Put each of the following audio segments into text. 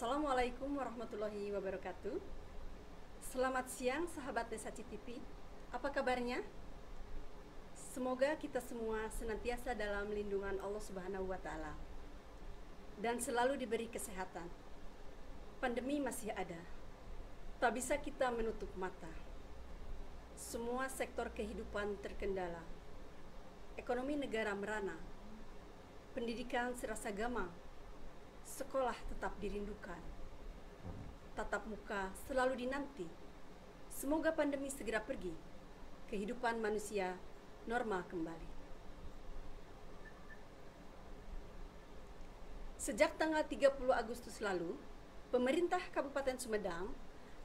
Assalamualaikum warahmatullahi wabarakatuh. Selamat siang sahabat Desa Citipi. Apa kabarnya? Semoga kita semua senantiasa dalam lindungan Allah Subhanahu wa taala dan selalu diberi kesehatan. Pandemi masih ada. Tak bisa kita menutup mata. Semua sektor kehidupan terkendala. Ekonomi negara merana. Pendidikan serasa gamang. Sekolah tetap dirindukan. Tatap muka selalu dinanti. Semoga pandemi segera pergi. Kehidupan manusia normal kembali. Sejak tanggal 30 Agustus lalu, pemerintah Kabupaten Sumedang,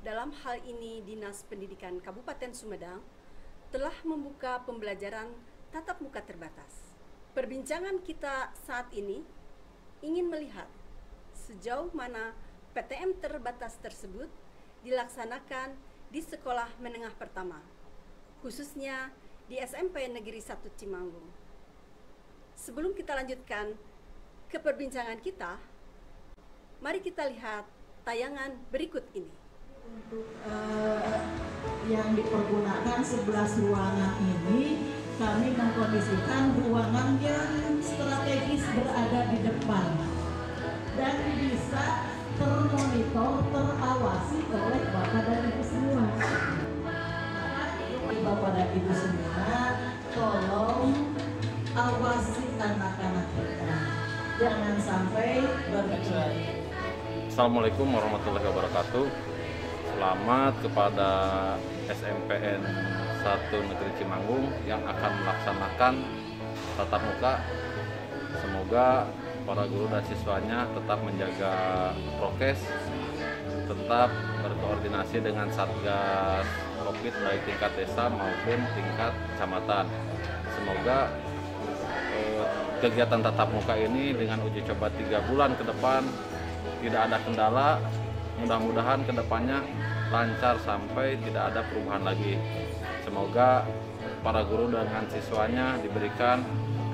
dalam hal ini Dinas Pendidikan Kabupaten Sumedang, telah membuka pembelajaran tatap muka terbatas. Perbincangan kita saat ini ingin melihat sejauh mana PTM terbatas tersebut dilaksanakan di sekolah menengah pertama, khususnya di SMP Negeri 1 Cimanggung. Sebelum kita lanjutkan ke perbincangan kita, mari kita lihat tayangan berikut ini. Untuk yang dipergunakan 11 ruangan ini, kami mengkondisikan ruangan yang strategis berada di depan dan bisa termonitor, terawasi oleh Bapak dan Ibu semua. Bapak dan Ibu semua, tolong awasi anak-anak kita. Jangan sampai berkecuali. Assalamualaikum warahmatullahi wabarakatuh. Selamat kepada SMPN 1 Negeri Cimanggung yang akan melaksanakan tatap muka. Semoga para guru dan siswanya tetap menjaga prokes, tetap berkoordinasi dengan Satgas COVID baik tingkat desa maupun tingkat kecamatan. Semoga kegiatan tatap muka ini dengan uji coba 3 bulan ke depan tidak ada kendala. Mudah-mudahan kedepannya lancar sampai tidak ada perubahan lagi. Semoga para guru dengan siswanya diberikan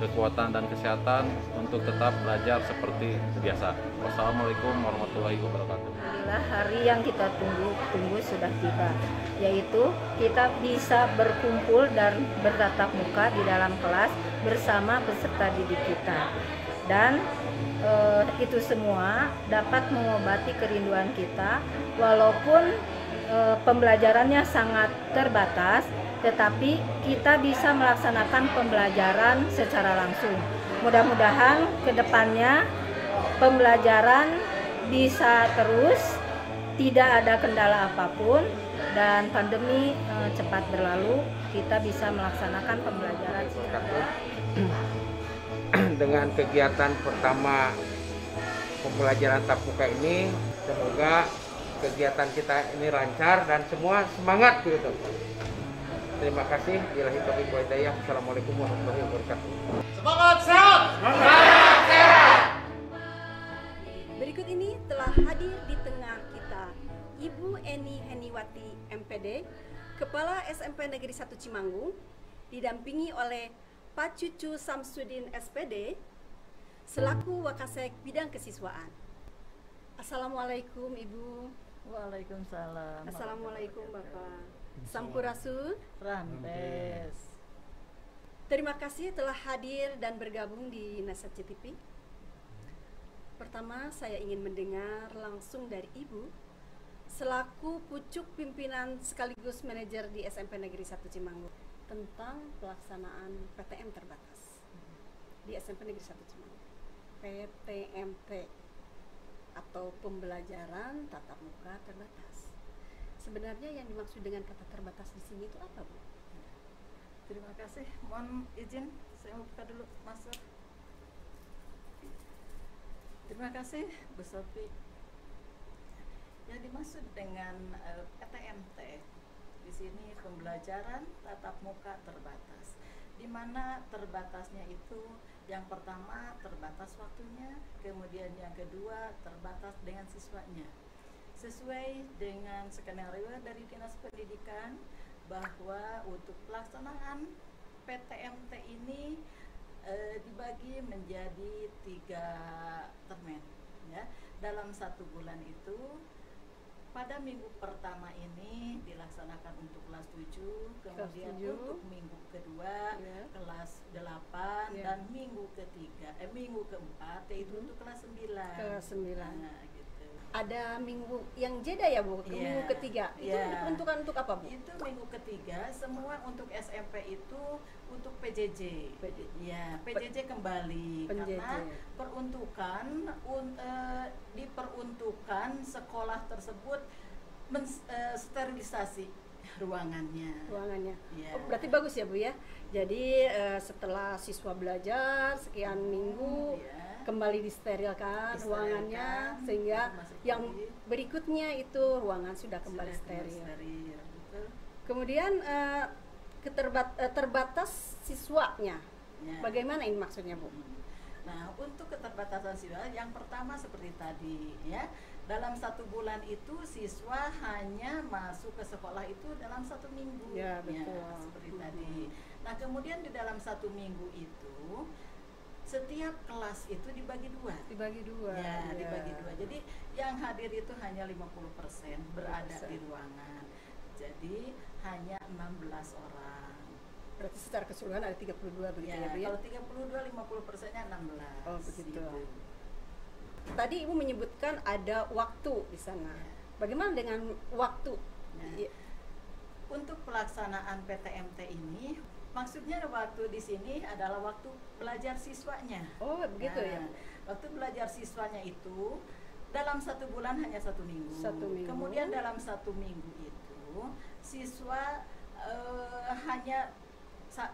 kekuatan dan kesehatan untuk tetap belajar seperti biasa. Wassalamualaikum warahmatullahi wabarakatuh. Alhamdulillah, hari yang kita tunggu sudah tiba, yaitu kita bisa berkumpul dan bertatap muka di dalam kelas bersama peserta didik kita. Dan itu semua dapat mengobati kerinduan kita, walaupun pembelajarannya sangat terbatas, tetapi kita bisa melaksanakan pembelajaran secara langsung. Mudah-mudahan ke depannya pembelajaran bisa terus, tidak ada kendala apapun, dan pandemi cepat berlalu, kita bisa melaksanakan pembelajaran secara dengan kegiatan pertama pembelajaran tatap muka ini, semoga kegiatan kita ini lancar dan semua semangat gitu. Terima kasih. Ilahi taufiq wa hidayah. Assalamualaikum warahmatullahi wabarakatuh. Semangat sehat! Semangat sehat! Berikut ini telah hadir di tengah kita Ibu Eni Heniwati MPD, Kepala SMP Negeri 1 Cimanggung, didampingi oleh Pak Cucu Samsudin SPD, selaku Wakasek Bidang Kesiswaan. Assalamualaikum Ibu. Waalaikumsalam. Assalamualaikum Bapak. Sampurasun. Rampes. Terima kasih telah hadir dan bergabung di Nasa CTV. Pertama, saya ingin mendengar langsung dari Ibu selaku pucuk pimpinan sekaligus manajer di SMP Negeri 1 Cimanggung tentang pelaksanaan PTM terbatas di SMP Negeri 1 Cimanggung. PTMT atau pembelajaran tatap muka terbatas. Sebenarnya yang dimaksud dengan kata terbatas di sini itu apa, Bu? Terima kasih. Mohon izin, saya buka dulu, Mas. Terima kasih, Bu Sofi. Yang dimaksud dengan PTMT di sini pembelajaran tatap muka terbatas. Di mana terbatasnya itu yang pertama terbatas waktunya, kemudian yang kedua terbatas dengan siswanya. Sesuai dengan skenario dari Dinas Pendidikan bahwa untuk pelaksanaan PTMT ini dibagi menjadi 3 termen, ya. dalam 1 bulan itu pada minggu pertama ini dilaksanakan untuk kelas 7, kemudian Kelas 7. untuk minggu kedua Ya. kelas 8 Ya. dan minggu keempat yaitu untuk kelas 9. Kelas 9. Nah, gitu. Ada minggu yang jeda ya Bu, ke Iya. minggu ketiga. Itu Iya. diperuntukkan untuk apa Bu? Itu minggu ketiga semua untuk SMP itu untuk PJJ. Ya, PJJ kembali PJJ. karena peruntukan diperuntukkan sekolah tersebut sterilisasi ruangannya. Ruangannya. Iya. Oh, berarti bagus ya Bu ya. Jadi setelah siswa belajar sekian minggu Iya. kembali disterilkan Disterilkan, ruangannya sehingga masuk yang lagi. berikutnya itu ruangan sudah kembali steril. Steril, betul. Kemudian terbatas siswanya. Ya. Bagaimana ini maksudnya Bu? Nah, untuk keterbatasan siswa yang pertama seperti tadi ya, dalam 1 bulan itu siswa hanya masuk ke sekolah itu dalam 1 minggu. Ya, betul. Seperti tadi. Nah, kemudian di dalam 1 minggu itu setiap kelas itu dibagi 2. Dibagi 2. Ya, dibagi 2. Jadi yang hadir itu hanya 50% berada di ruangan. Jadi hanya 16 orang. Berarti secara keseluruhan ada 32 begitu ya, Ya, Bu ya? kalau 32 50%-nya 16. Oh, begitu. Gitu. Tadi Ibu menyebutkan ada waktu di sana. Ya. Bagaimana dengan waktu? Ya. Iya. Untuk pelaksanaan PTMT ini, maksudnya waktu di sini adalah waktu belajar siswanya. Oh, begitu Nah, ya. Waktu belajar siswanya itu dalam 1 bulan hanya 1 minggu. 1 minggu. Kemudian dalam 1 minggu itu siswa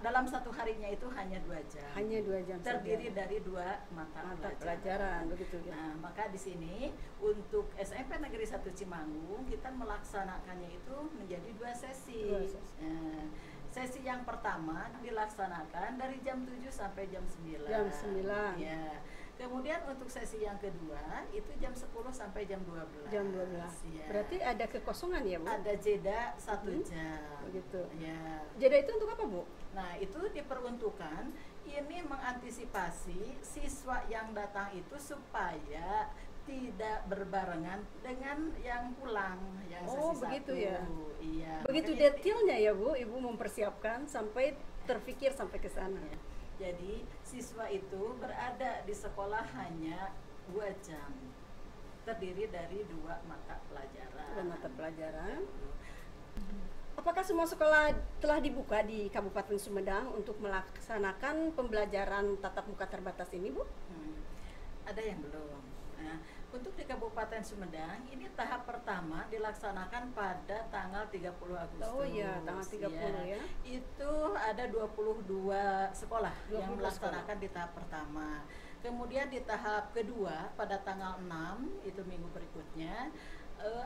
dalam 1 harinya itu hanya 2 jam. Hanya 2 jam Terdiri saja. dari 2 mata pelajaran begitu ya. Nah, maka di sini untuk SMP Negeri 1 Cimanggung kita melaksanakannya itu menjadi 2 sesi. 2 sesi. Nah, sesi yang pertama dilaksanakan dari jam 7 sampai jam 9. Jam 9. Ya. Kemudian untuk sesi yang kedua itu jam 10 sampai jam 12. Jam 12. Ya. Berarti ada kekosongan ya, Bu? ada jeda 1 jam. Begitu. Ya. Jeda itu untuk apa, Bu? Nah, itu diperuntukkan ini mengantisipasi siswa yang datang itu supaya tidak berbarengan dengan yang pulang, yang Oh, sesi begitu 1. ya. Iya. Begitu makanya detailnya ya, Bu, Ibu mempersiapkan sampai terpikir sampai ke sana. ya. Jadi, siswa itu berada di sekolah hanya 2 jam. Terdiri dari 2 mata pelajaran. Dan mata pelajaran. Apakah semua sekolah telah dibuka di Kabupaten Sumedang untuk melaksanakan pembelajaran tatap muka terbatas ini, Bu? Ada yang belum. Nah, untuk di Kabupaten Sumedang ini tahap pertama dilaksanakan pada tanggal 30 Agustus. Oh iya, tanggal 30 ya. Itu ada 22 sekolah yang 22 melaksanakan di tahap pertama. Kemudian di tahap kedua pada tanggal 6 itu minggu berikutnya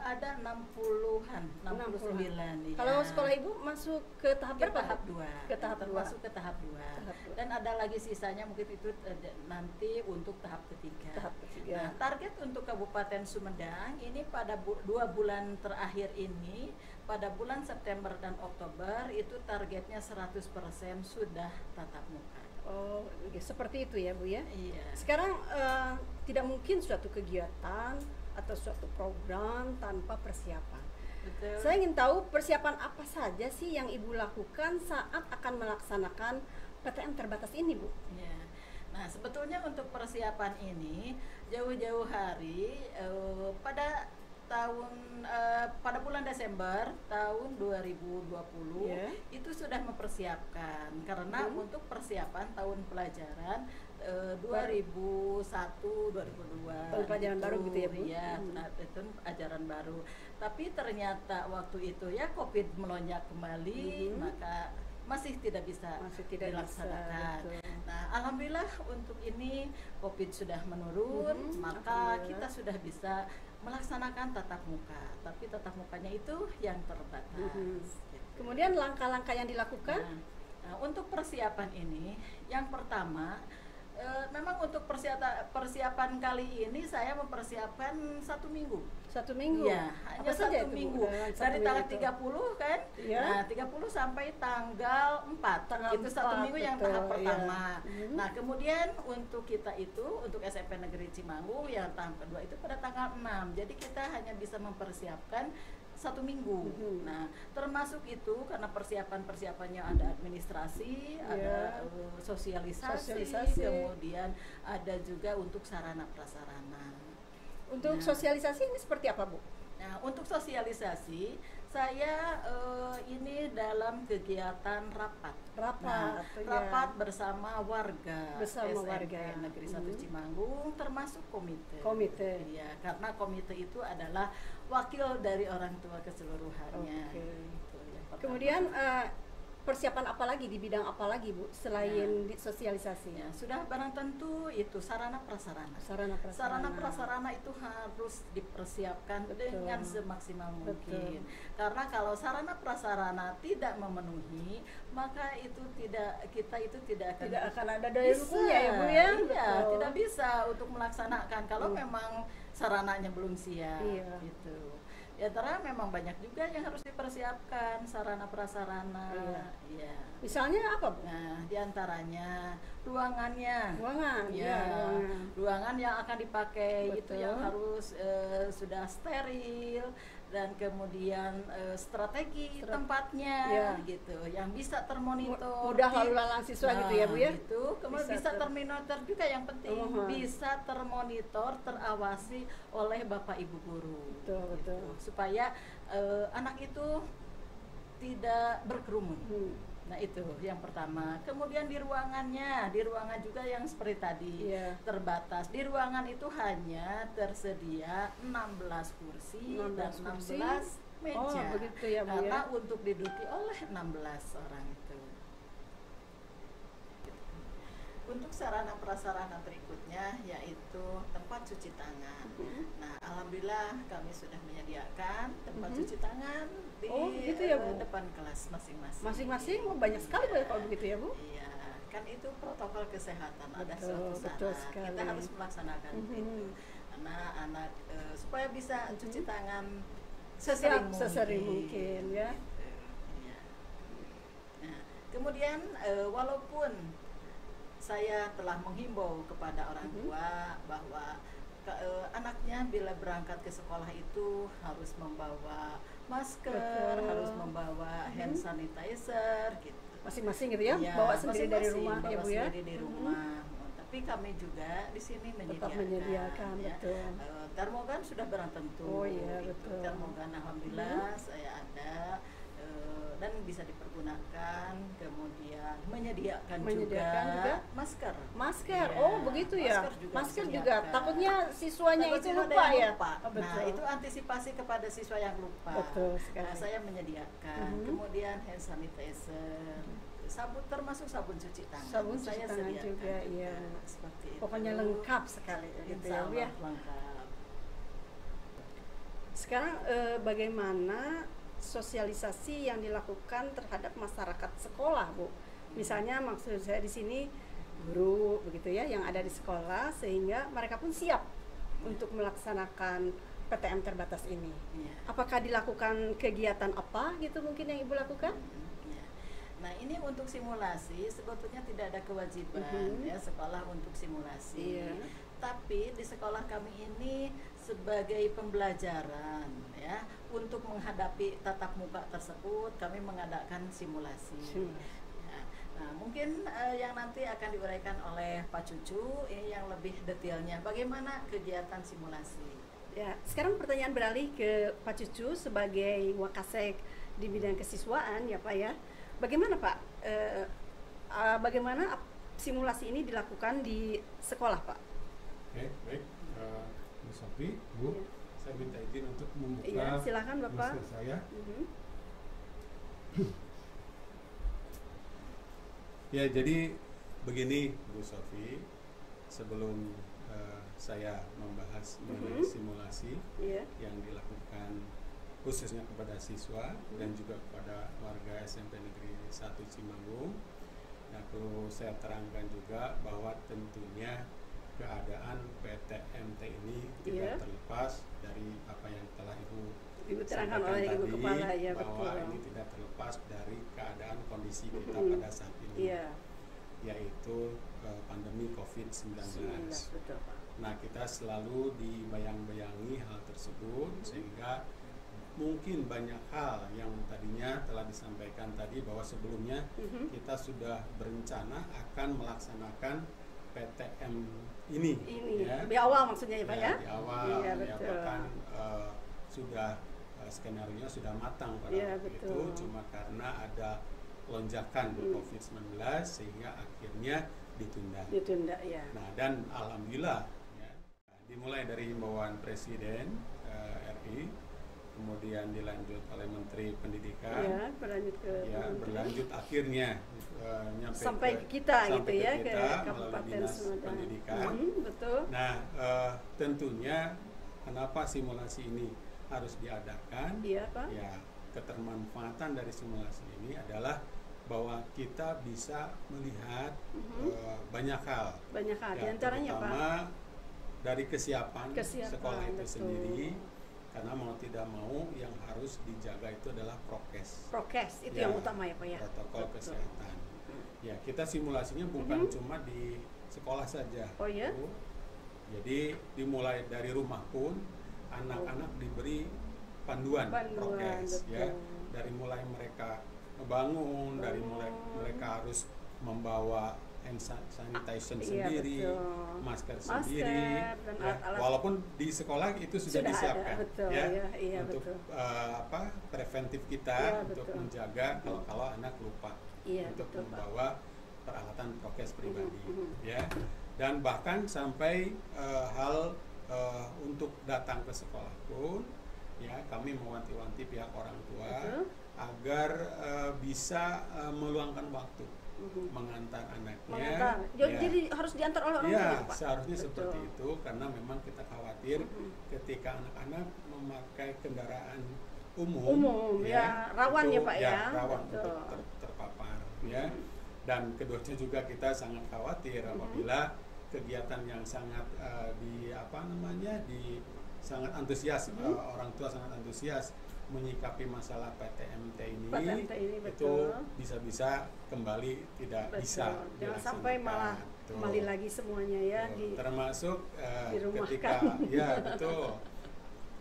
ada 60-an, 69 ya. Kalau sekolah Ibu masuk ke tahap ke berapa? tahap Bu? 2. Ke tahap 2. Termasuk ke tahap 2. Tahap dua. Dan ada lagi sisanya mungkin itu nanti untuk tahap ketiga. Tahap ketiga. Nah, target untuk Kabupaten Sumedang ini pada 2 bulan terakhir ini, pada bulan September dan Oktober itu targetnya 100% sudah tatap muka. Oh, seperti itu ya, Bu ya. Iya. Sekarang tidak mungkin suatu kegiatan atau suatu program tanpa persiapan. Betul. Saya ingin tahu persiapan apa saja sih yang Ibu lakukan saat akan melaksanakan PTM terbatas ini, Bu? Ya. Nah, sebetulnya untuk persiapan ini jauh-jauh hari pada bulan Desember tahun 2020 Ya. itu sudah mempersiapkan karena untuk persiapan tahun pelajaran 2001 2002 Tahun pelajaran baru gitu ya, Bu? Iya, nah, itu ajaran baru. Tapi ternyata waktu itu ya Covid melonjak kembali, maka masih tidak bisa dilaksanakan. betul. Nah, alhamdulillah untuk ini Covid sudah menurun, maka alhamdulillah. kita sudah bisa melaksanakan tatap muka. Tapi tatap mukanya itu yang terbatas. Gitu. Kemudian langkah-langkah yang dilakukan? Nah, untuk persiapan ini, yang pertama Memang untuk persiapan kali ini saya mempersiapkan 1 minggu. 1 minggu? Ya, hanya Apa saja 1 itu, Bu, minggu. dalam satu Dari tanggal minggu itu? 30 kan? Iya. Nah, 30 sampai tanggal 4. Tanggal Itu 1 4, minggu yang betul, tahap iya. pertama. Mhm. Nah, kemudian untuk kita itu, untuk SMP Negeri Cimanggung yang tahap kedua itu pada tanggal 6. Jadi kita hanya bisa mempersiapkan 1 minggu. Mhm. Nah, termasuk itu karena persiapannya ada administrasi, ada sosialisasi, kemudian ada juga untuk sarana prasarana. Untuk Nah. sosialisasi ini seperti apa, Bu? Nah, untuk sosialisasi saya ini dalam kegiatan rapat. Rapat, Nah, ya. rapat bersama warga Bersama SMP warga. Negeri 1 Mhm. Cimanggung termasuk komite. Komite. Iya, karena komite itu adalah wakil dari orang tua keseluruhannya. Oke. Itu yang pertama. Kemudian persiapan apa lagi di bidang apa lagi, Bu, selain di sosialisasi? Ya, sudah barang tentu itu sarana prasarana. Sarana prasarana. Sarana prasarana itu harus dipersiapkan Betul. dengan semaksimal mungkin. Betul. Karena kalau sarana prasarana tidak memenuhi, maka itu kita itu tidak akan ada daya dukungnya ya, Bu, ya? Iya, Betul. tidak bisa untuk melaksanakan kalau memang sarananya belum siap. Iya. Gitu. Ya antara memang banyak juga yang harus dipersiapkan sarana prasarana. Iya. Misalnya apa, Bu? Nah, diantaranya ruangannya. Ruangan. Ya, Ya, ruangan. ruangan yang akan dipakai itu Betul. yang harus sudah steril dan kemudian strategi tempatnya Ya. gitu, yang bisa termonitor. Mudah lalu lalang siswa gitu ya, Bu, ya? Gitu. Kemudian bisa termonitor juga yang penting, bisa termonitor, terawasi oleh Bapak Ibu guru. Betul, betul. Supaya anak itu tidak berkerumun. Nah itu yang pertama. Kemudian di ruangan juga yang seperti tadi terbatas. Di ruangan itu hanya tersedia 16 kursi dan 16 meja. Oh, begitu ya, Bu, karena ya? untuk diduduki oleh 16 orang itu. Untuk sarana prasarana berikutnya yaitu tempat cuci tangan. Nah, alhamdulillah kami sudah menyediakan tempat cuci tangan di gitu ya, Bu? depan kelas masing-masing. Masing-masing banyak sekali, Bu, kalau begitu ya, Bu? Iya, kan itu protokol kesehatan, ada Betul, suatu betul syarat. sekali. Kita harus melaksanakan itu. Anak-anak supaya bisa cuci tangan sesering mungkin ya. Iya. Nah, kemudian walaupun saya telah menghimbau kepada orang tua bahwa anaknya bila berangkat ke sekolah itu harus membawa masker, harus membawa hand sanitizer gitu. Masing-masing gitu ya, Iya, bawa sendiri dari masing-masing, rumah ya, bawa Bu, ya? sendiri dari rumah. Tapi kami juga di sini Tetap menyediakan, menyediakan, ya. betul. Termogan sudah barang tentu. Oh iya, gitu. betul. Termogan alhamdulillah saya ada dan bisa dipergunakan. Kemudian menyediakan juga masker. Masker. Iya, Oh, begitu ya. Masker juga. Takutnya siswanya itu Takutnya ada lupa yang ya. lupa. Oh, betul. Nah, itu antisipasi kepada siswa yang lupa. Betul sekali. Nah, saya menyediakan. Kemudian hand sanitizer, sabun termasuk sabun cuci tangan. Sabun cuci saya tangan sediakan juga, iya. Seperti itu. Pokoknya lengkap sekali gitu Insya ya, Bu, ya. Allah lengkap. Sekarang bagaimana sosialisasi yang dilakukan terhadap masyarakat sekolah, Bu? Misalnya maksud saya di sini guru begitu ya yang ada di sekolah sehingga mereka pun siap untuk melaksanakan PTM terbatas ini. Iya. Apakah dilakukan kegiatan apa gitu mungkin yang Ibu lakukan? Ya. Nah, ini untuk simulasi sebetulnya tidak ada kewajiban ya sekolah untuk simulasi. Iya. Tapi di sekolah kami ini sebagai pembelajaran ya untuk menghadapi tatap muka tersebut kami mengadakan simulasi. Ya. Nah, mungkin yang nanti akan diuraikan oleh Pak Cucu ini yang lebih detailnya bagaimana kegiatan simulasi. Ya, sekarang pertanyaan beralih ke Pak Cucu sebagai Wakasek di bidang kesiswaan ya Pak ya. Bagaimana Pak? Bagaimana simulasi ini dilakukan di sekolah Pak? Oke, baik. Bu Sofi, Bu, saya minta izin untuk membuka Iya, silakan Bapak. masker saya. Ya, jadi begini Bu Sofi, sebelum saya membahas mengenai simulasi yang dilakukan khususnya kepada siswa dan juga kepada warga SMP Negeri 1 Cimanggung, Nah, perlu saya terangkan juga bahwa tentunya keadaan PTMT ini tidak terlepas dari apa yang telah Ibu terangkan sampaikan oleh Ibu tadi, Kepala, ya bahwa betul. ini tidak terlepas dari keadaan kondisi kita pada saat ini, yaitu pandemi COVID-19. Betul, Pak. Nah, kita selalu dibayang-bayangi hal tersebut, sehingga mungkin banyak hal yang tadinya telah disampaikan tadi bahwa sebelumnya kita sudah berencana akan melaksanakan PTM ini ya. Di awal maksudnya ya Pak ya? Di awal, iya, ya, bahkan sudah skenario sudah matang pada waktu itu, cuma karena ada lonjakan COVID-19 sehingga akhirnya ditunda ya. Nah, dan alhamdulillah ya, dimulai dari himbauan Presiden RI, kemudian dilanjut oleh Menteri Pendidikan, berlanjut akhirnya sampai ke kita gitu ya, ke Kabupaten Dinas Pendidikan. Betul. Nah, tentunya kenapa simulasi ini harus diadakan? Iya, Pak. Ya, ketermanfaatan dari simulasi ini adalah bahwa kita bisa melihat banyak hal. Banyak hal, Ya, diantaranya Pak. Pertama dari kesiapan sekolah itu sendiri. Karena mau tidak mau yang harus dijaga itu adalah prokes. Prokes itu yang utama ya Pak ya. Protokol kesehatan. Ya, kita simulasinya bukan cuma di sekolah saja. Oh ya? Jadi dimulai dari rumah pun anak-anak diberi panduan prokes ya. Dari mulai mereka bangun, dari mulai mereka harus membawa hand sanitizer sendiri, masker sendiri, dan ya, walaupun di sekolah itu sudah disiapkan ada, untuk preventif kita untuk menjaga kalau anak lupa untuk membawa peralatan prokes pribadi, ya, dan bahkan sampai hal untuk datang ke sekolah pun, ya, kami mewanti-wanti pihak orang tua agar bisa meluangkan waktu mengantar anaknya. Jadi harus diantar oleh orang tua, Pak? Seharusnya seperti itu, karena memang kita khawatir ketika anak-anak memakai kendaraan umum rawan itu, ya Pak ya, rawan untuk terpapar ya. Dan keduanya juga kita sangat khawatir apabila kegiatan yang sangat sangat antusias, orang tua sangat antusias menyikapi masalah PTMT ini itu bisa-bisa kembali tidak bisa jangan sampai malah kembali lagi semuanya ya termasuk ketika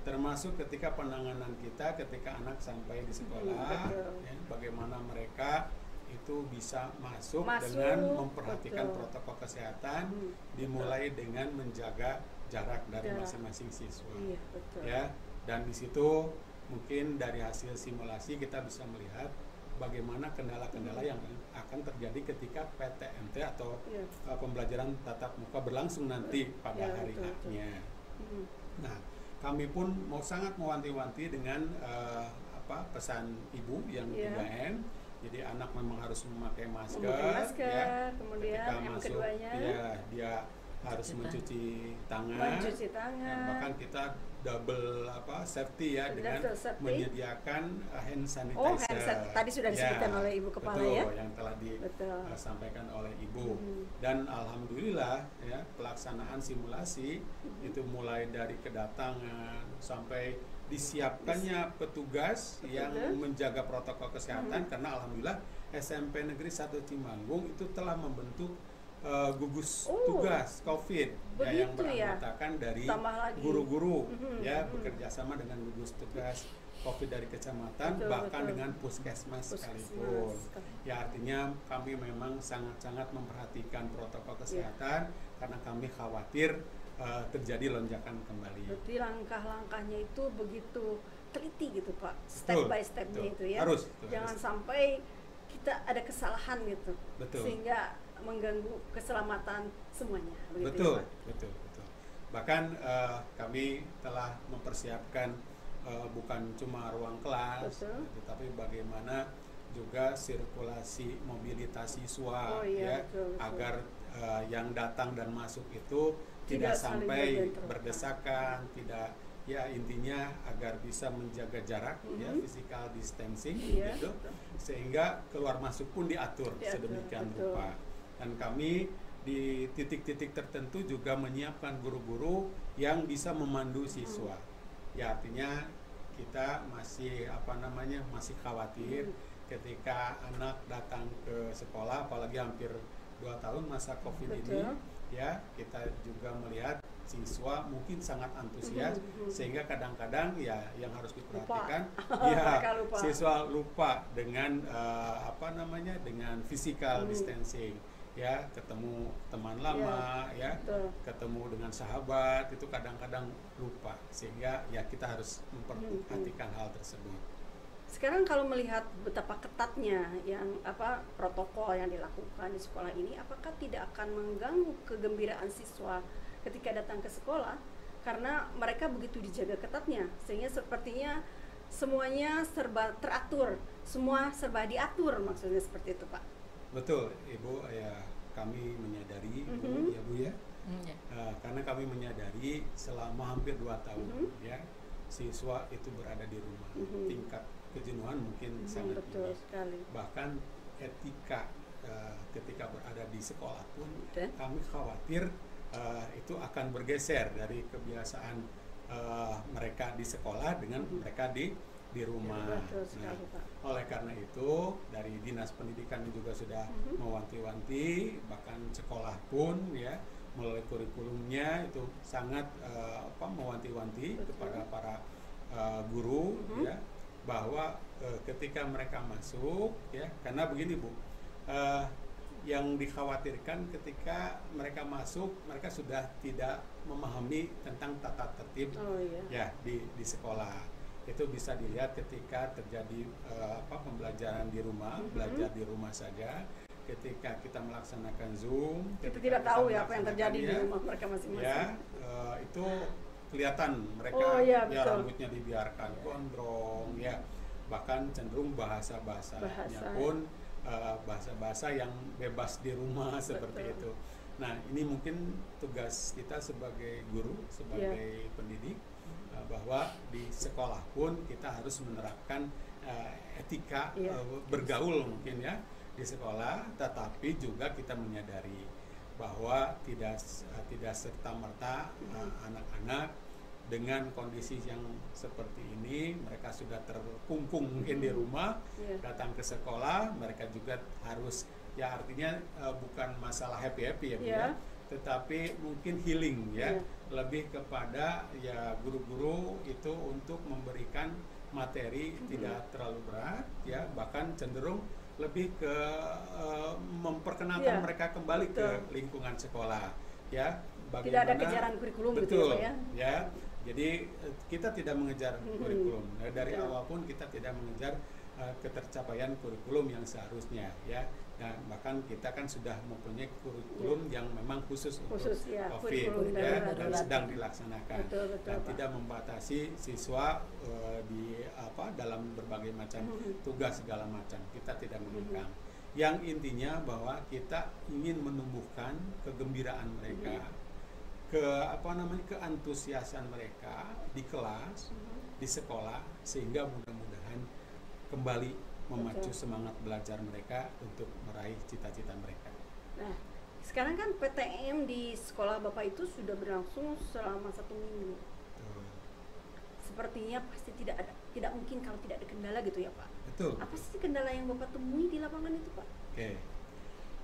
termasuk ketika penanganan kita ketika anak sampai di sekolah ya, bagaimana mereka itu bisa masuk dengan memperhatikan protokol kesehatan dimulai dengan menjaga jarak dari masing-masing siswa ya, dan di situ mungkin dari hasil simulasi kita bisa melihat bagaimana kendala-kendala yang akan terjadi ketika PTMT atau pembelajaran tatap muka berlangsung nanti pada hari H-nya. Nah, kami pun sangat mewanti-wanti dengan pesan ibu yang 3M. Jadi anak memang harus memakai masker ya. Kemudian yang masuk, keduanya dia harus mencuci tangan. Bahkan kita double safety ya dengan menyediakan hand sanitizer. Tadi sudah disebutkan oleh Ibu Kepala ya. Yang telah disampaikan oleh Ibu. Dan alhamdulillah ya pelaksanaan simulasi itu mulai dari kedatangan sampai disiapkannya petugas yang menjaga protokol kesehatan karena alhamdulillah SMP Negeri 1 Cimanggung itu telah membentuk gugus tugas COVID yang beranggotakan dari guru-guru ya bekerja sama dengan gugus tugas COVID dari kecamatan bahkan dengan puskesmas sekalipun. Ya artinya kami memang sangat-sangat memperhatikan protokol kesehatan karena kami khawatir terjadi lonjakan kembali. Berarti langkah-langkahnya itu begitu teliti gitu Pak, step by stepnya itu ya. Jangan sampai kita ada kesalahan gitu, sehingga mengganggu keselamatan semuanya. Betul. Bahkan kami telah mempersiapkan bukan cuma ruang kelas, tetapi bagaimana juga sirkulasi mobilitas siswa agar yang datang dan masuk itu tidak sampai berdesakan, tidak ya intinya agar bisa menjaga jarak, ya physical distancing, Iya, gitu, betul. sehingga keluar masuk pun diatur Diatur, sedemikian betul. rupa. Dan kami di titik-titik tertentu juga menyiapkan guru-guru yang bisa memandu siswa. Ya artinya kita masih masih khawatir ketika anak datang ke sekolah, apalagi hampir 2 tahun masa COVID ini, Betul. ya kita juga melihat siswa mungkin sangat antusias sehingga kadang-kadang ya yang harus diperhatikan Mereka ya lupa. siswa lupa dengan dengan physical distancing, ya ketemu teman lama, ya betul. ketemu dengan sahabat, itu kadang-kadang lupa, sehingga ya kita harus memperhatikan hal tersebut. Sekarang kalau melihat betapa ketatnya yang protokol yang dilakukan di sekolah ini, apakah tidak akan mengganggu kegembiraan siswa ketika datang ke sekolah karena mereka begitu dijaga ketatnya sehingga sepertinya semuanya serba teratur, semua serba diatur, maksudnya seperti itu, Pak? Betul, Ibu, ya kami menyadari, Ibu, ya Bu ya, karena kami menyadari selama hampir 2 tahun ya siswa itu berada di rumah, tingkat kejenuhan mungkin sangat Betul tinggi. sekali. Bahkan etika ketika berada di sekolah pun Oke. kami khawatir itu akan bergeser dari kebiasaan mereka di sekolah dengan mereka di rumah. Betul sekali, Pak. Oleh karena itu dari Dinas Pendidikan juga sudah mewanti-wanti, bahkan sekolah pun ya melalui kurikulumnya itu sangat mewanti-wanti kepada para guru ya bahwa ketika mereka masuk ya, karena begini Bu, yang dikhawatirkan ketika mereka masuk mereka sudah tidak memahami tentang tata tertib ya di sekolah. Itu bisa dilihat ketika terjadi pembelajaran di rumah, belajar di rumah saja. Ketika kita melaksanakan Zoom, Kita tidak tahu ya apa yang terjadi di rumah mereka masing-masing. ya itu kelihatan mereka iya, ya betul. rambutnya dibiarkan gondrong ya, bahkan cenderung bahasa-bahasanya pun bahasa-bahasa yang bebas di rumah seperti itu. Nah ini mungkin tugas kita sebagai guru, sebagai pendidik, bahwa di sekolah pun kita harus menerapkan etika bergaul mungkin ya di sekolah, tetapi juga kita menyadari bahwa tidak serta-merta anak-anak dengan kondisi yang seperti ini mereka sudah terkungkung mungkin di rumah, datang ke sekolah mereka juga harus ya artinya bukan masalah happy-happy ya Bu ya, tetapi mungkin healing ya, lebih kepada ya guru-guru itu untuk memberikan materi tidak terlalu berat ya, bahkan cenderung lebih ke memperkenalkan mereka kembali ke lingkungan sekolah ya, bagaimana Tidak ada kejaran kurikulum betul, gitu ya. Jadi kita tidak mengejar kurikulum. Nah, dari awal pun kita tidak mengejar ketercapaian kurikulum yang seharusnya ya. Nah, bahkan kita kan sudah mempunyai kurikulum yang memang khusus untuk ya, COVID ya, dan sedang dilaksanakan. Betul, dan Pak. tidak membatasi siswa di dalam berbagai macam tugas segala macam. Kita tidak mengekang. Yang intinya bahwa kita ingin menumbuhkan kegembiraan mereka, keantusiasan mereka di kelas, di sekolah, sehingga mudah-mudahan kembali memacu semangat belajar mereka untuk meraih cita-cita mereka. Nah, sekarang kan PTM di sekolah Bapak itu sudah berlangsung selama 1 minggu. Sepertinya pasti tidak mungkin kalau tidak ada kendala gitu ya Pak. Betul. Apa sih kendala yang Bapak temui di lapangan itu Pak? Oke,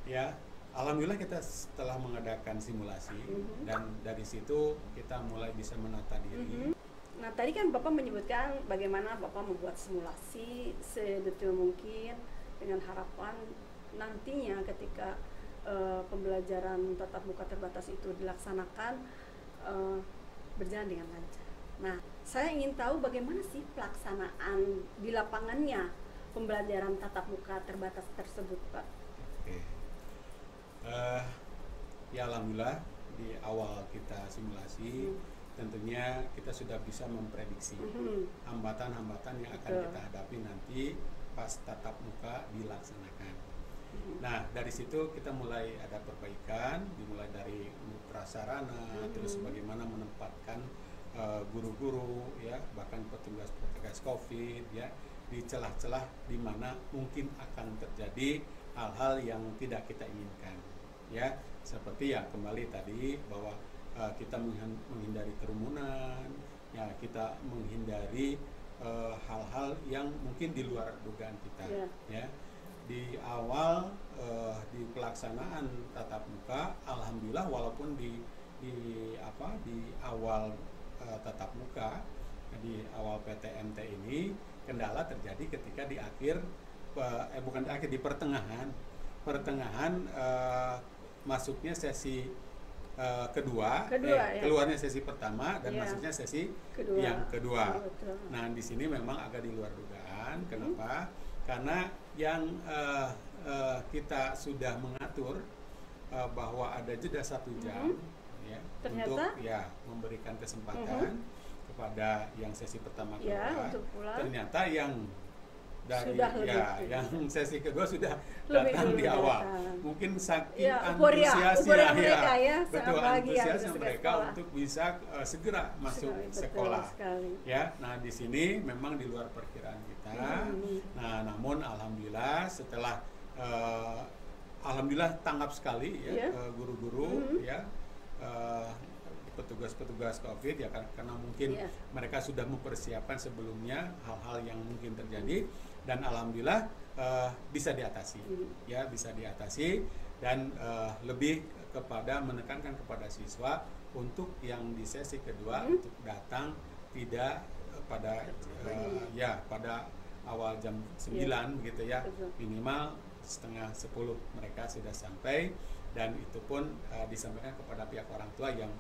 ya alhamdulillah kita setelah mengadakan simulasi dan dari situ kita mulai bisa menata diri. Nah tadi kan Bapak menyebutkan bagaimana Bapak membuat simulasi sedetil mungkin dengan harapan nantinya ketika pembelajaran tatap muka terbatas itu dilaksanakan berjalan dengan lancar. Nah saya ingin tahu bagaimana sih pelaksanaan di lapangannya pembelajaran tatap muka terbatas tersebut Pak? Oke. Ya alhamdulillah di awal kita simulasi tentunya kita sudah bisa memprediksi hambatan-hambatan yang akan kita hadapi nanti pas tatap muka dilaksanakan. Nah dari situ kita mulai ada perbaikan, dimulai dari prasarana, terus bagaimana menempatkan guru-guru ya, bahkan petugas-petugas COVID ya, di celah-celah di mana mungkin akan terjadi hal-hal yang tidak kita inginkan ya, seperti ya kembali tadi bahwa kita menghindari kerumunan ya, kita menghindari hal-hal yang mungkin di luar dugaan kita ya. Di awal di pelaksanaan tatap muka, alhamdulillah walaupun di awal tatap muka, di awal PTMT ini kendala terjadi ketika di akhir bukan di akhir, di pertengahan masuknya sesi kedua ya. Keluarnya sesi pertama dan masuknya sesi yang kedua. Nah, di sini memang agak di luar dugaan. Kenapa? Karena yang kita sudah mengatur bahwa ada jeda 1 jam ya, untuk ya memberikan kesempatan kepada yang sesi pertama keluar. Ternyata yang dari yang sesi kedua sudah datang di awal. Mungkin saking antusiasnya betul, antusiasnya mereka untuk bisa segera masuk sekolah. Ya, nah di sini memang di luar perkiraan kita. Nah, namun alhamdulillah setelah alhamdulillah tanggap sekali ya guru-guru ya, petugas-petugas COVID ya, karena mungkin mereka sudah mempersiapkan sebelumnya hal-hal yang mungkin terjadi, dan alhamdulillah bisa diatasi ya, bisa diatasi, dan lebih kepada menekankan kepada siswa untuk yang di sesi kedua untuk datang tidak pada pada awal jam 9 gitu ya, minimal setengah 10 mereka sudah sampai, dan itu pun disampaikan kepada pihak orang tua yang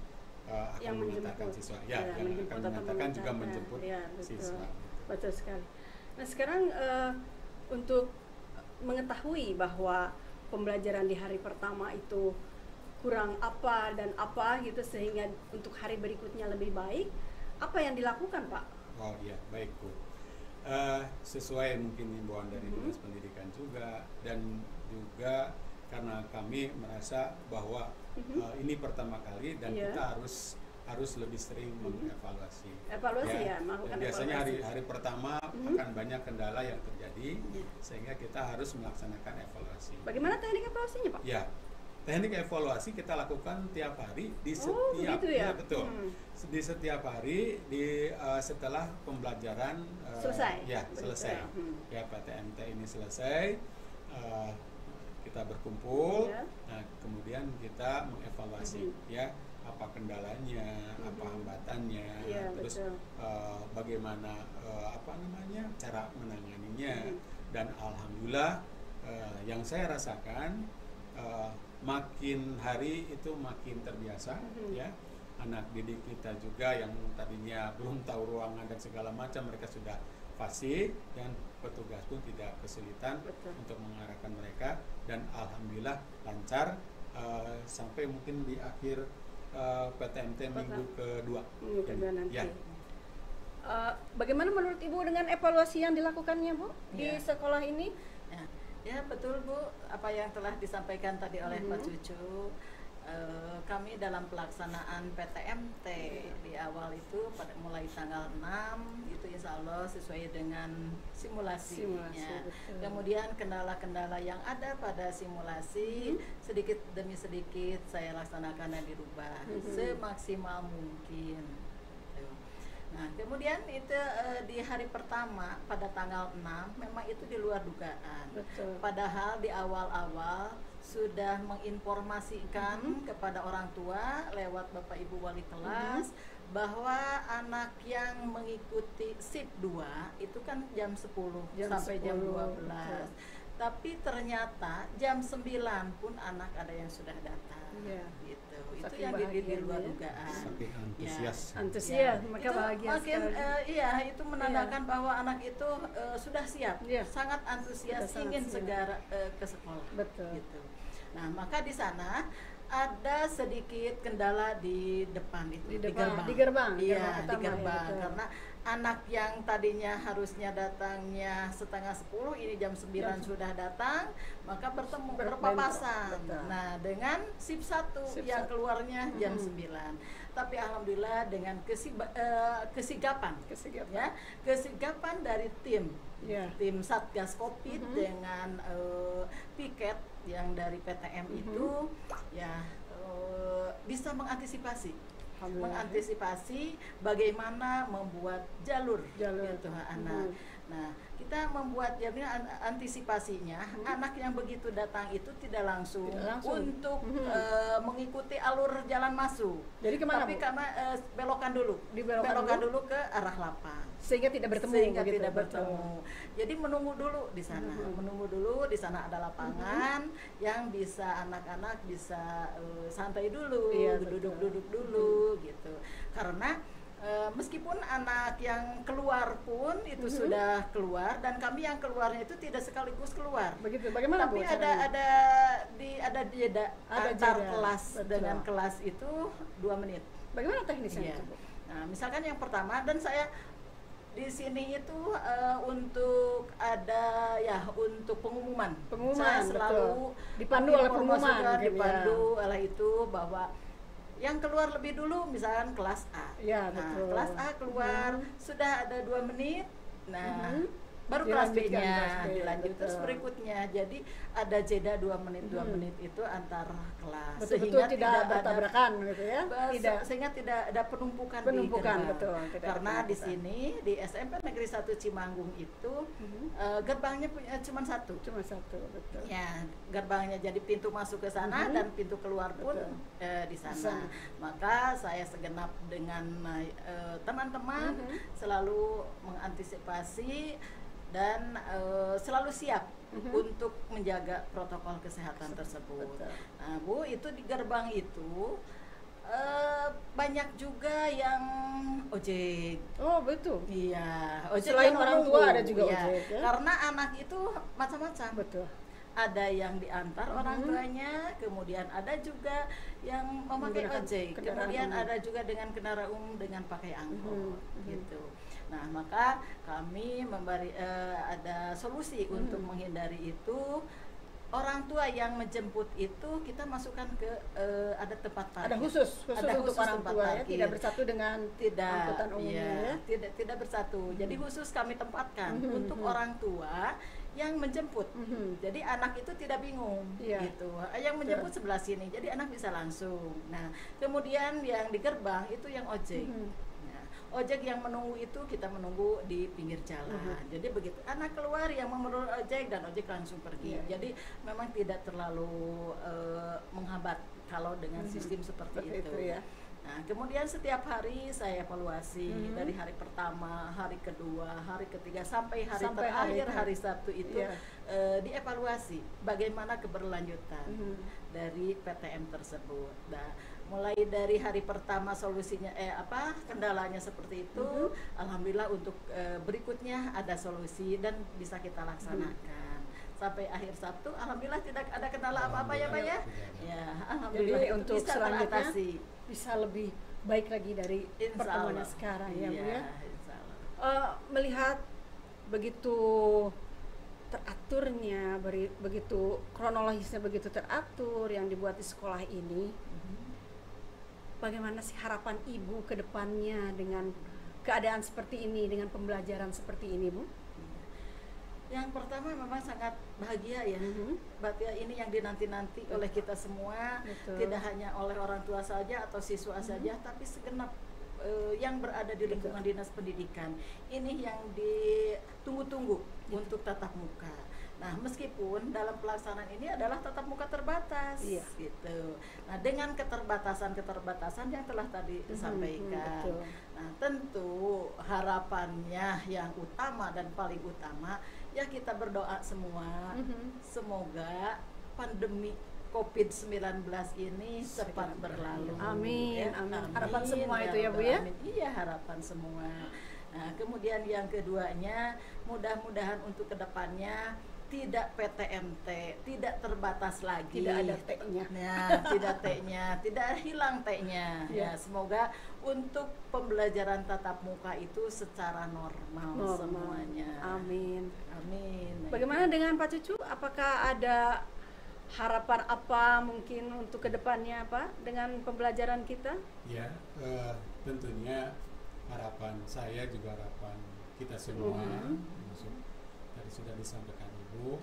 akan mengantarkan siswa yang akan mengantarkan juga menjemput siswa. Betul sekali. Nah, sekarang untuk mengetahui bahwa pembelajaran di hari pertama itu kurang apa dan apa gitu, sehingga untuk hari berikutnya lebih baik, apa yang dilakukan, Pak? Oh iya, baik Bu. Sesuai mungkin himbauan dari Dinas Pendidikan juga, dan juga karena kami merasa bahwa ini pertama kali dan kita harus lebih sering mengevaluasi. Biasanya hari pertama akan banyak kendala yang terjadi, sehingga kita harus melaksanakan evaluasi. Bagaimana teknik evaluasinya, Pak? Ya, teknik evaluasi kita lakukan tiap hari di setiap di setiap hari setelah pembelajaran selesai. Ya, PTMT ini selesai. Kita berkumpul, nah kemudian kita mengevaluasi ya, apa kendalanya, apa hambatannya, terus bagaimana cara menanganinya, dan alhamdulillah yang saya rasakan makin hari itu makin terbiasa ya, anak didik kita juga yang tadinya belum tahu ruangan dan segala macam mereka sudah fasih, dan petugas pun tidak kesulitan untuk mengarahkan mereka, dan alhamdulillah lancar sampai mungkin di akhir PTMT minggu kedua nanti. Bagaimana menurut Ibu dengan evaluasi yang dilakukannya, Bu, di sekolah ini? Ya betul, Bu, apa yang telah disampaikan tadi oleh Pak Cucu. Kami dalam pelaksanaan PTMT di awal itu mulai tanggal 6 itu insya Allah sesuai dengan simulasinya. Kemudian kendala-kendala yang ada pada simulasi sedikit demi sedikit saya laksanakan dan dirubah semaksimal mungkin. Nah, kemudian itu di hari pertama pada tanggal 6 memang itu di luar dugaan. Padahal di awal-awal sudah menginformasikan kepada orang tua lewat Bapak Ibu Wali kelas bahwa anak yang mengikuti SIP 2 itu kan jam 10 sampai jam 12. Tapi ternyata jam 9 pun anak ada yang sudah datang. Gitu. Itu yang di luar dugaan. Saking antusias, maka bahagia sekali. Itu menandakan bahwa anak itu sudah siap, sangat antusias, ingin segera ke sekolah. Gitu. Nah, maka di sana ada sedikit kendala di depan itu, di gerbang. Iya, di gerbang karena anak yang tadinya harusnya datangnya setengah 10, ini jam 9 sudah datang, maka berpapasan. Nah, dengan shift 1 yang keluarnya jam 9. Tapi alhamdulillah dengan kesigapan dari tim Satgas Covid dengan piket yang dari PTM itu bisa mengantisipasi bagaimana membuat jalur gitu anak. Nah, kita membuat antisipasinya anak yang begitu datang itu tidak langsung untuk mengikuti alur jalan masuk. Jadi kemana, tapi karena belokkan dulu ke arah lapang sehingga tidak bertemu. Jadi menunggu dulu di sana. Ada lapangan yang bisa anak-anak bisa santai dulu, duduk dulu gitu. Karena meskipun anak yang keluar pun itu sudah keluar, dan kami yang keluarnya itu tidak sekaligus keluar. Begitu. Bagaimana tapi Bu? ada jeda antar kelas dengan kelas itu 2 menit. Bagaimana teknisnya itu, Bu? Nah, misalkan yang pertama, dan saya di sini itu untuk ada untuk pengumuman. Saya selalu dipandu oleh pengumuman, oleh itu bahwa yang keluar lebih dulu misalkan kelas A. Kelas A keluar sudah ada 2 menit. Nah, baru kelas B-nya dilanjut terus berikutnya. Jadi ada jeda 2 menit itu antar kelas. Sehingga tidak bertabrakan gitu ya. Sehingga tidak ada penumpukan di gerbang. Karena di sini di SMP Negeri 1 Cimanggung itu gerbangnya cuma satu, betul. Ya, gerbangnya, jadi pintu masuk ke sana dan pintu keluar pun di sana. Maka saya segenap dengan teman-teman selalu mengantisipasi dan selalu siap untuk menjaga protokol kesehatan tersebut. Nah, Bu, itu di gerbang itu banyak juga yang ojek. Oh, betul. Iya, ojek. Selain orang tua ada juga ojek ya? Karena anak itu macam-macam. Betul. Ada yang diantar orang tuanya, kemudian ada juga yang memakai ojek, kemudian ada juga dengan kendaraan umum dengan pakai angkot gitu. Nah, maka kami memberi ada solusi untuk menghindari itu. Orang tua yang menjemput itu kita masukkan ke ada tempat parkir. Ada khusus untuk orang tua ya, tidak bersatu dengan angkutan umumnya. Tidak bersatu. Jadi khusus kami tempatkan untuk orang tua yang menjemput. Jadi anak itu tidak bingung gitu. Yang menjemput sebelah sini, jadi anak bisa langsung. Nah, kemudian yang di gerbang itu yang ojek. Ojek yang menunggu itu kita menunggu di pinggir jalan. Jadi begitu anak keluar yang memerlukan ojek, dan ojek langsung pergi. Jadi memang tidak terlalu menghambat kalau dengan sistem seperti itu. Nah, kemudian setiap hari saya evaluasi dari hari pertama, hari kedua, hari ketiga sampai hari terakhir hari Sabtu itu dievaluasi bagaimana keberlanjutan dari PTM tersebut. Nah, mulai dari hari pertama solusinya kendalanya seperti itu, alhamdulillah untuk berikutnya ada solusi dan bisa kita laksanakan. Sampai akhir Sabtu alhamdulillah tidak ada kendala apa-apa ya Pak ya. Ya, alhamdulillah. Jadi untuk bisa selanjutnya teratasi, bisa lebih baik lagi dari pertemuan sekarang ya Bu ya. Melihat begitu teraturnya, begitu kronologisnya begitu teratur yang dibuat di sekolah ini, bagaimana sih harapan Ibu ke depannya dengan keadaan seperti ini, dengan pembelajaran seperti ini, Bu? Yang pertama memang sangat bahagia ya. Bahagia ini yang dinanti-nanti oleh kita semua. Tidak hanya oleh orang tua saja atau siswa saja, tapi segenap yang berada di lingkungan dinas pendidikan. Ini yang ditunggu-tunggu untuk tatap muka. Nah, meskipun dalam pelaksanaan ini adalah tatap muka terbatas, gitu. Nah, dengan keterbatasan yang telah tadi disampaikan, nah tentu harapannya yang utama dan paling utama ya kita berdoa semua, semoga pandemi COVID-19 ini cepat berlalu. Amin, ya, amin. Harapan semua itu ya Bu ya? Amin. Iya, harapan semua. Nah, kemudian yang keduanya, mudah-mudahan untuk kedepannya tidak PTMT, tidak terbatas lagi. Tidak ada T-nya. Nah, tidak T-nya, tidak hilang T-nya. Ya, semoga untuk pembelajaran tatap muka itu secara normal semuanya. Amin. Amin. Bagaimana dengan Pak Cucu? Apakah ada harapan apa mungkin untuk kedepannya Pak dengan pembelajaran kita? Ya, tentunya harapan saya juga harapan kita semua, tadi sudah disampaikan Ibu,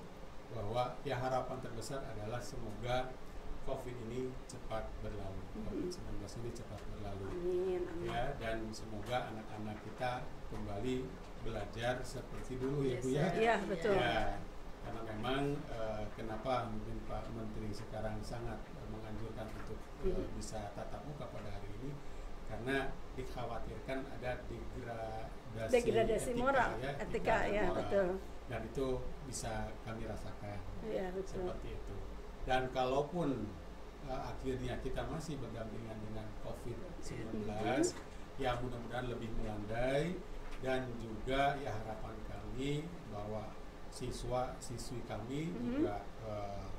bahwa ya harapan terbesar adalah semoga COVID ini cepat berlalu, COVID-19 ini cepat berlalu. Amin, amin. Ya, dan semoga anak-anak kita kembali belajar seperti dulu ya Bu ya. Iya, betul. Ya, karena memang kenapa mungkin Pak Menteri sekarang sangat menganjurkan untuk bisa tatap muka pada hari ini, karena dikhawatirkan ada degradasi moral, ya, etika ya, moral. betul. Dan itu bisa kami rasakan seperti itu. Dan kalaupun akhirnya kita masih berdampingan dengan COVID-19, ya mudah-mudahan lebih melandai, dan juga ya harapan kami bahwa siswa-siswi kami juga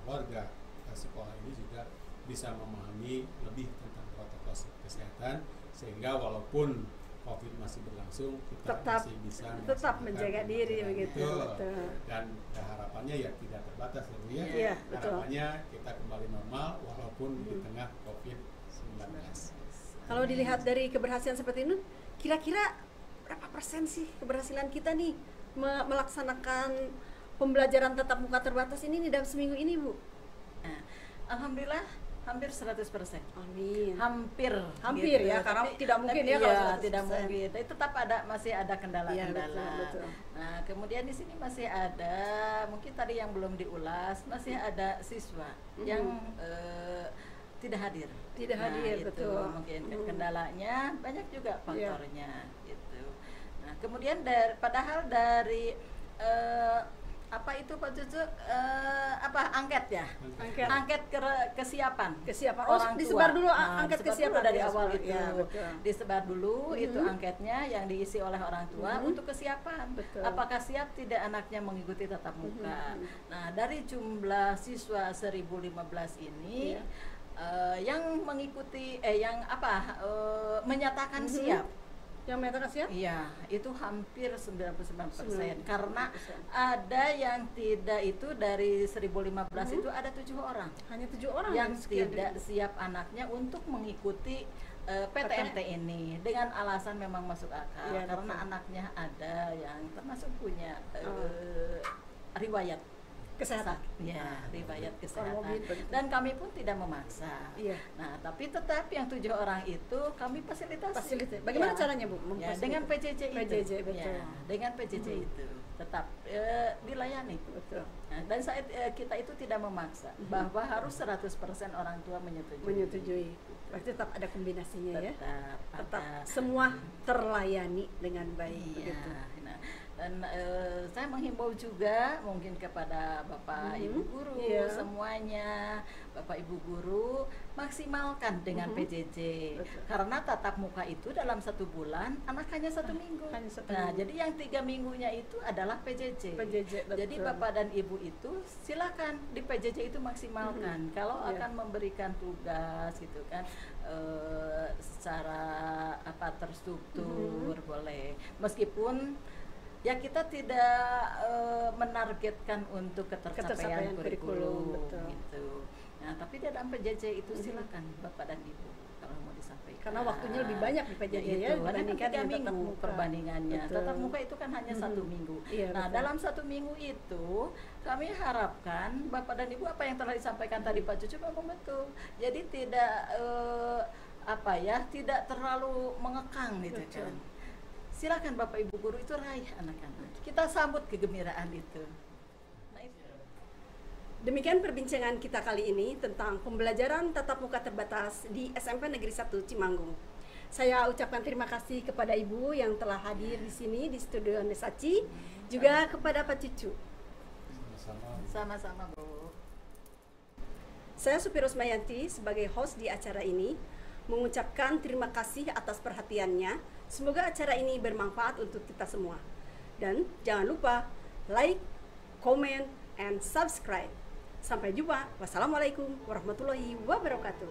warga sekolah ini juga bisa memahami lebih tentang protokol kesehatan, sehingga walaupun COVID masih berlangsung, kita masih bisa menjaga diri begitu. Betul. Dan harapannya ya tidak terbatas ya Bu ya. Iya, betul. Harapannya kita kembali normal walaupun di tengah COVID-19. Kalau dilihat dari keberhasilan seperti ini, kira-kira berapa persen sih keberhasilan kita nih melaksanakan pembelajaran tatap muka terbatas ini dalam seminggu ini Bu? Nah, alhamdulillah hampir 100%. Amin. Hampir gitu. Ya, karena tidak mungkin ya kalau 100%. Tidak mungkin. Tapi tetap masih ada kendala-kendala. Iya, betul. Nah, kemudian di sini masih ada, mungkin tadi yang belum diulas, masih ada siswa yang tidak hadir. Tidak hadir, itu betul. Mungkin kendalanya banyak juga faktornya gitu. Nah, kemudian padahal dari apa itu Pak Cucu, angket ya, angket kesiapan orang disebar tua. dulu angket kesiapan dari awal itu ya, disebar dulu itu angketnya yang diisi oleh orang tua untuk kesiapan. Apakah siap tidak anaknya mengikuti tatap muka. Nah, dari jumlah siswa 1015 ini yang mengikuti menyatakan siap. Yang menyatakan siap? Iya, itu hampir 99%. Karena ada yang tidak, itu dari 1015 itu ada 7 orang. Hanya 7 orang yang tidak siap anaknya untuk mengikuti PTMT ini dengan alasan memang masuk akal. Ya, karena anaknya ada yang termasuk punya riwayat kesehatan, riwayat kesehatan, dan kami pun tidak memaksa. Nah, tapi tetap yang 7 orang itu kami fasilitasi. Bagaimana caranya Bu? Dengan PJJ itu. Betul. Dengan PJJ itu tetap dilayani. Betul. Nah, dan saat kita itu tidak memaksa bahwa harus 100% orang tua menyetujui. Berarti tetap ada kombinasinya tetap semua terlayani dengan baik. Begitu. Nah, dan saya menghimbau juga mungkin kepada Bapak Ibu guru semuanya, Bapak Ibu guru maksimalkan dengan PJJ. Karena tatap muka itu dalam 1 bulan anak hanya 1 minggu. Jadi yang 3 minggunya itu adalah PJJ. Jadi Bapak dan Ibu itu silakan di PJJ itu maksimalkan. Kalau akan memberikan tugas gitu kan secara terstruktur boleh. Meskipun ya kita tidak menargetkan untuk ketercapaian kurikulum gitu. Nah, tapi dalam PJJ itu silakan Bapak dan Ibu kalau mau disampaikan. Karena waktunya lebih banyak di PJJ dibandingkan 3 minggu perbandingannya. Tatap muka itu kan hanya 1 minggu. Nah, dalam 1 minggu itu kami harapkan Bapak dan Ibu apa yang telah disampaikan tadi Pak Cucu memang betul. Jadi tidak tidak terlalu mengekang gitu kan. Silakan Bapak Ibu guru itu raih anak-anak. Kita sambut kegembiraan itu. Nah, itu. Demikian perbincangan kita kali ini tentang pembelajaran tatap muka terbatas di SMP Negeri 1 Cimanggung. Saya ucapkan terima kasih kepada Ibu yang telah hadir di sini di studio Nesaci, juga kepada Pak Cucu. Sama-sama, Bu. Saya Supi Rosmayanti sebagai host di acara ini mengucapkan terima kasih atas perhatiannya. Semoga acara ini bermanfaat untuk kita semua. Dan jangan lupa like, komen, and subscribe. Sampai jumpa. Wassalamualaikum warahmatullahi wabarakatuh.